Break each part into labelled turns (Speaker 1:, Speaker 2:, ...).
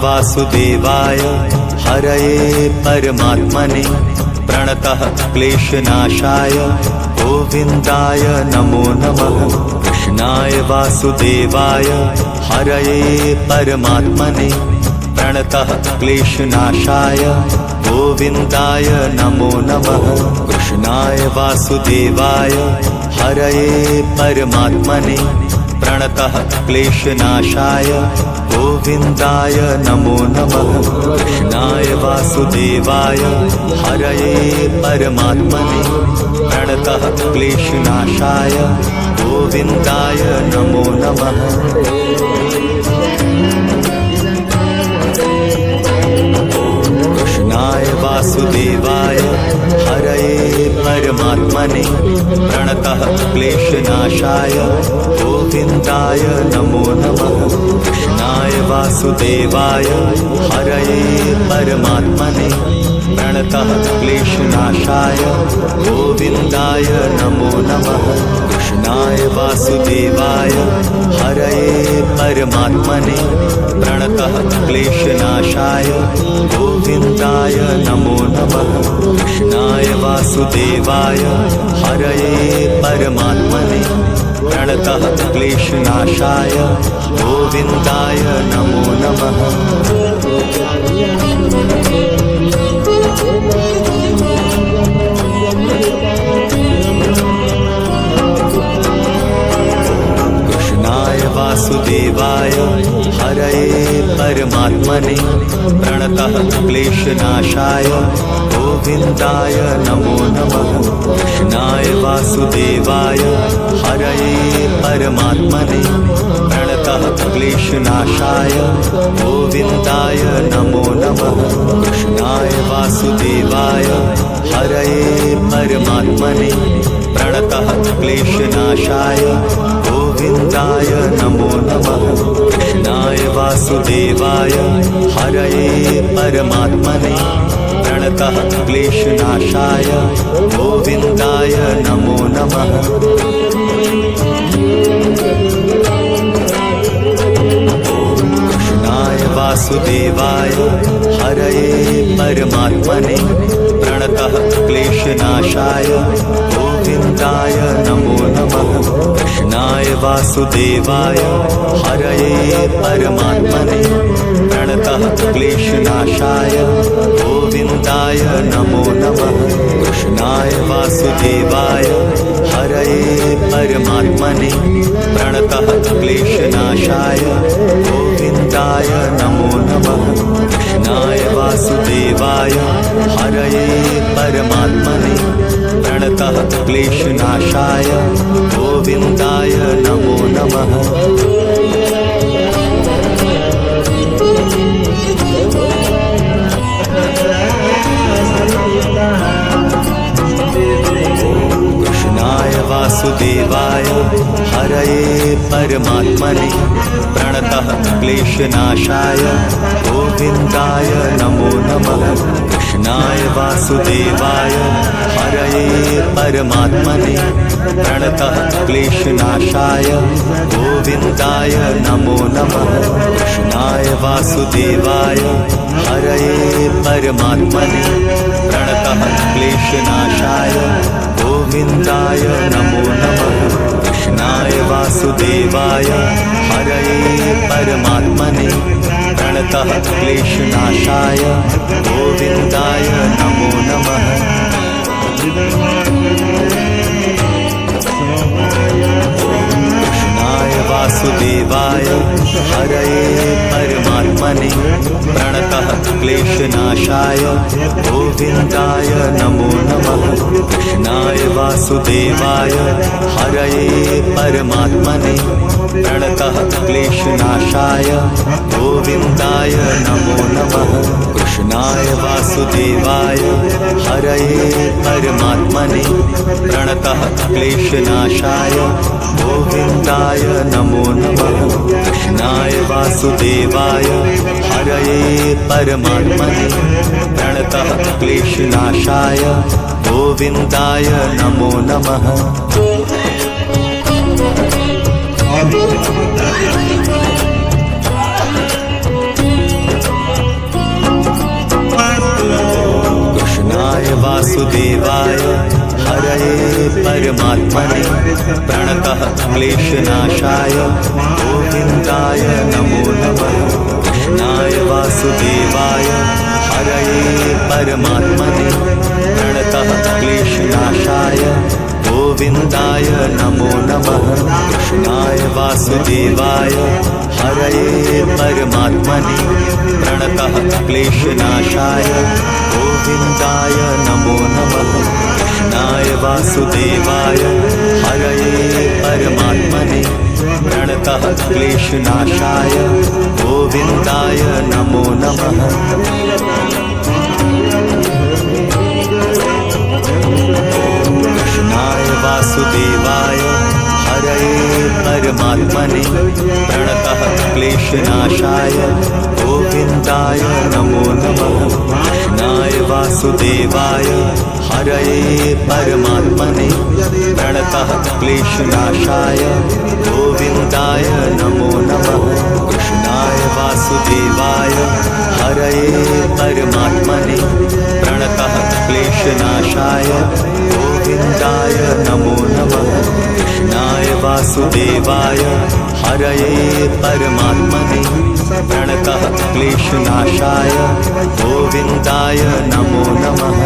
Speaker 1: वासुदेवाय हरये परमात्मने प्रणतः क्लेशनाशाय गोविन्दाय नमो नमः। कृष्णाय वासुदेवाय हरये परमात्मने प्रणतः क्लेशनाशाय गोविन्दाय नमो नमः। कृष्णाय वासुदेवाय हरये परमात्मने प्रणतः क्लेशनाशाय गोविन्दाय नमो नमः। कृष्णाय वासुदेवाय हरये परमात्मने प्रणतः क्लेशनाशाय गोविन्दाय नमो नमः। कृष्णाय वासुदेवाय हरये परमात्मने प्रणतः क्लेशनाशाय गोविन्दाय नमो नमः। कृष्णाय वासुदेवाय हरये परमात्मने प्रणतः क्लेशनाशाय गोविन्दाय नमो नमः। कृष्णाय वासुदेवाय हरये परमात्मने प्रणतः क्लेशनाशाय गोविन्दाय नमो नमः। कृष्णाय वासुदेवाय हरये परमात्मने प्रणतः क्लेशनाशाय गोविन्दाय नमो नमः। कृष्णाय वासुदेवाय हरये परमात्मने प्रणतः क्लेशनाशाय गोविन्दाय नमो नमः। कृष्णाय वासुदेवाय हरये परमात्मने प्रणतः क्लेशनाशाय गोविन्दाय नमो नमः। कृष्णाय वासुदेवाय हरये परमात्मने प्रणतः क्लेशनाशाय गोविन्दाय नमो नमः। कृष्णाय वासुदेवाय हरये परमात्मने प्रणतः क्लेशनाशाय गोविन्दाय नमो नमः। कृष्णाय वासुदेवाय हरये परमात्मने प्रणतः क्लेशनाशाय गोविन्दाय नमो नमः। कृष्णाय वासुदेवाय हरये परमात्मने प्रणतः क्लेशनाशाय गोविन्दाय नमो नमः। कृष्णाय वासुदेवाय हरये परमात्मने प्रणतः क्लेशनाशाय गोविन्दाय नमो नमः। कृष्णाय वासुदेवाय हरये परमात्मने प्रणतः क्लेशनाशाय गोविन्दाय नमो नमः। कृष्णाय वासुदेवाय हरये परमात्मने प्रणतः क्लेशनाशाय गोविन्दाय नमो नमः। कृष्णाय वासुदेवाय हरये परमात्मने प्रणतः क्लेशनाशाय गोविन्दाय नमो नमः। कृष्णाय वासुदेवाय हरये परमात्मने प्रणतः क्लेशनाशाय गोविन्दाय नमो नमः। कृष्णाय वासुदेवाय हरये परमात्मने प्रणतः क्लेशनाशाय गोविन्दाय नमो नमः। कृष्णाय वासुदेवाय हरये परमात्मने प्रणतः क्लेशनाशाय गोविन्दाय नमो नमः। कृष्णाय वासुदेवाय हरये परमात्मने प्रणतः क्लेशनाशाय गोविन्दाय नमो नमः। कृष्णाय वासुदेवाय हरये परमात्मने प्रणतः क्लेशनाशाय गोविन्दाय नमो नमः। कृष्णाय वासुदेवाय हरये परमात्मने प्रणतः क्लेशनाशाय गोविन्दाय नमो नमः। परमात्मने प्रणतः क्लेशनाशाय गोविन्दाय नमो नमः। कृष्णाय वासुदेवाय हरये परमात्मने प्रणतः क्लेशनाशाय गोविन्दाय नमो नमः। कृष्णाय वासुदेवाय हरये परमात्मने प्रणतः क्लेशनाशाय गोविन्दाय नमो नमः। कृष्णाय वासुदेवाय हरये परमात्मने प्रणतः क्लेशनाशाय गोविन्दाय नमो नमः। कृष्णाय वासुदेवाय हरये परमात्मने प्रणतः क्लेशनाशाय गोविन्दाय नमो नमः। कृष्णाय वासुदेवाय हरये परमात्मने प्रणतः क्लेशनाशाय गोविन्दाय नमो नमः। कृष्णाय वासुदेवाय हरये परमात्मने प्रणतः क्लेशनाशाय गोविन्दाय नमो नमः। कृष्णाय वासुदेवाय हरये परमात्मने प्रणतः क्लेशनाशाय गोविन्दाय नमो नमः।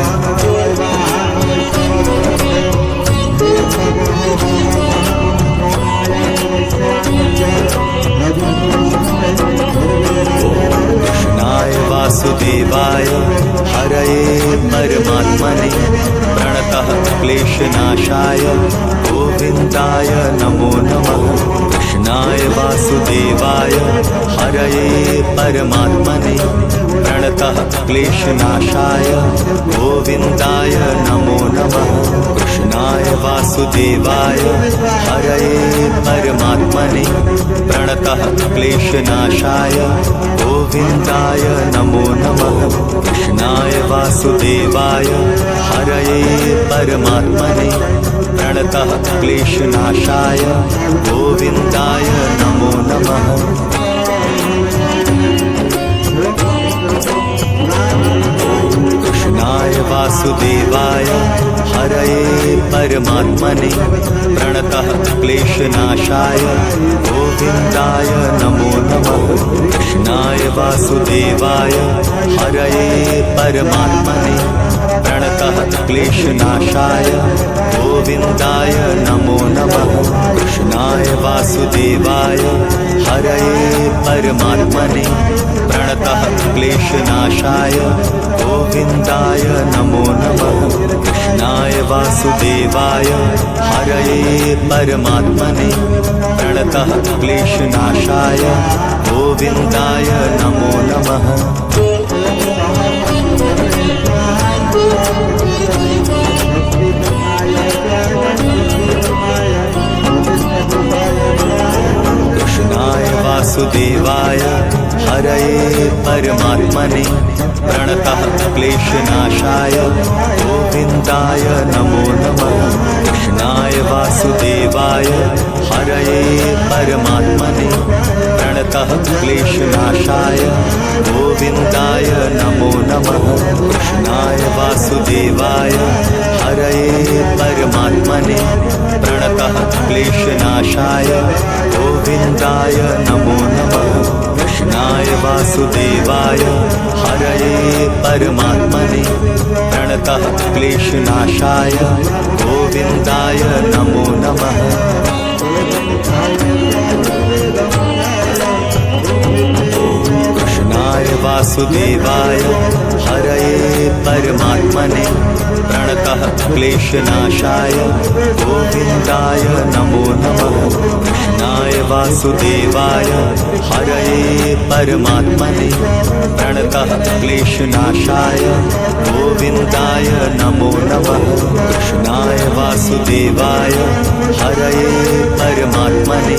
Speaker 1: कृष्णाय वासुदेवाय हरये परमात्मने प्रणतः क्लेशनाशाय गोविन्दाय नमो नमः। कृष्णाय वासुदेवाय हरये परमात्मने प्रणतः क्लेशनाशाय गोविन्दाय नमो नमः। कृष्णाय वासुदेवाय हरये परमात्मने प्रणतः क्लेशनाशाय गोविन्दाय नमो नमः। कृष्णाय वासुदेवाय हरये परमात्मने प्रणतः क्लेशनाशाय गोविन्दाय नमो नमः। कृष्णाय वासुदेवाय हरये परमात्मने प्रणतः क्लेशनाशाय गोविन्दाय नमो नमः। कृष्णाय वासुदेवाय हरये परमात्मने प्रणतः क्लेशनाशाय गोविन्दाय नमो नमः। कृष्णाय वासुदेवाय हरये परमात्मने प्रणतः क्लेशनाशाय गोविन्दाय नमो नमः। कृष्णाय वासुदेवाय हरये परमात्मने प्रणतः क्लेशनाशाय गोविन्दाय नमो नमः। कृष्णाय वासुदेवाय हरये परमात्मने प्रणतः क्लेशनाशाय गोविन्दाय नमो नमः। कृष्णाय वासुदेवाय हरये परमात्मने प्रणतः क्लेशनाशाय गोविन्दाय नमो नमः। कृष्णाय वासुदेवाय हरये परमात्मने प्रणतः क्लेशनाशाय गोविन्दाय नमो नमः। कृष्णाय वासुदेवाय हरये परमात्मने प्रणतः क्लेशनाशाय गोविन्दाय नमो नमः। कृष्णाय वासुदेवाय हरये परमात्मने प्रणतः क्लेशनाशाय गोविन्दाय नमो नमः। कृष्णाय वासुदेवाय हरये परमात्मने प्रणतः क्लेशनाशाय गोविन्दाय नमो नमः। कृष्णाय वासुदेवाय हरये परमात्मने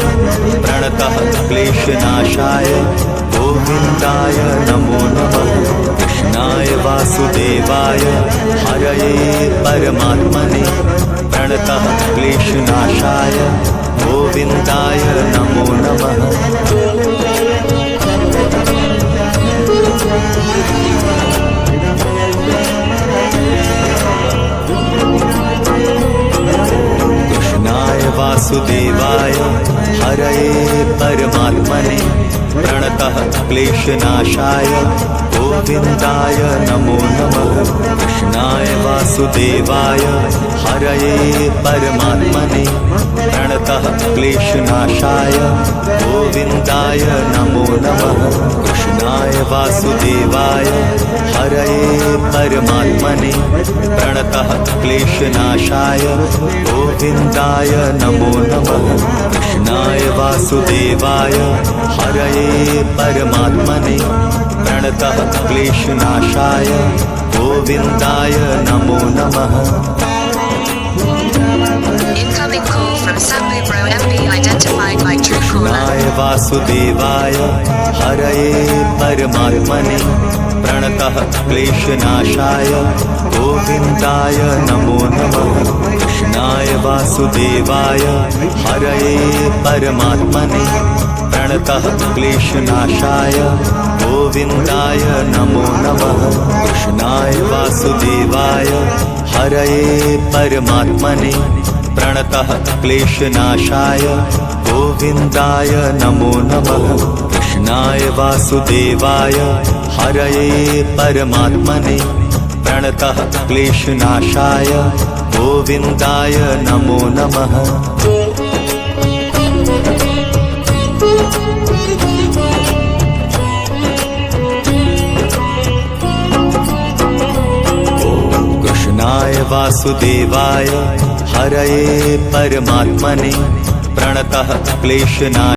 Speaker 1: प्रणतः क्लेशनाशाय गोविन्दाय नमो नमः। कृष्णाय वासुदेवाय हरये परमात्मने प्रणतः क्लेशनाशाय गोविन्दाय नमो नमः। क्लेशनाशाय गोविन्दाय नमो नमः। कृष्णाय वासुदेवाय हरये परमात्मने प्रणतः क्लेशनाशाय गोविन्दाय नमो नमः। कृष्णाय वासुदेवाय हरये परमात्मने प्रणतः क्लेशनाशाय गोविन्दाय नमो नमः। कृष्णाय वासुदेवाय हरये परमात्मने प्रणतः क्लेशनाशाय गोविन्दाय नमो नमः।
Speaker 2: Incoming call from Sambu Bro MB identified by Truecaller.
Speaker 1: कृष्णाय वासुदेवाय हरये परमात्मने प्रणतः क्लेशनाशाय गोविन्दाय नमो नमः। कृष्णाय वासुदेवाय हरये परमात्मने प्रणतः क्लेशनाशाय गोविन्दाय नमो नमः। कृष्णाय वासुदेवाय हरये परमात्मने प्रणतः क्लेशनाशाय गोविन्दाय नमो नमः। कृष्णाय वासुदेवाय हरये परमात्मने प्रणतः क्लेशनाशाय गोविन्दाय नमो नमः। कृष्णाय वासुदेवाय हरये परमात्मने प्रणतः क्लेशनाशाय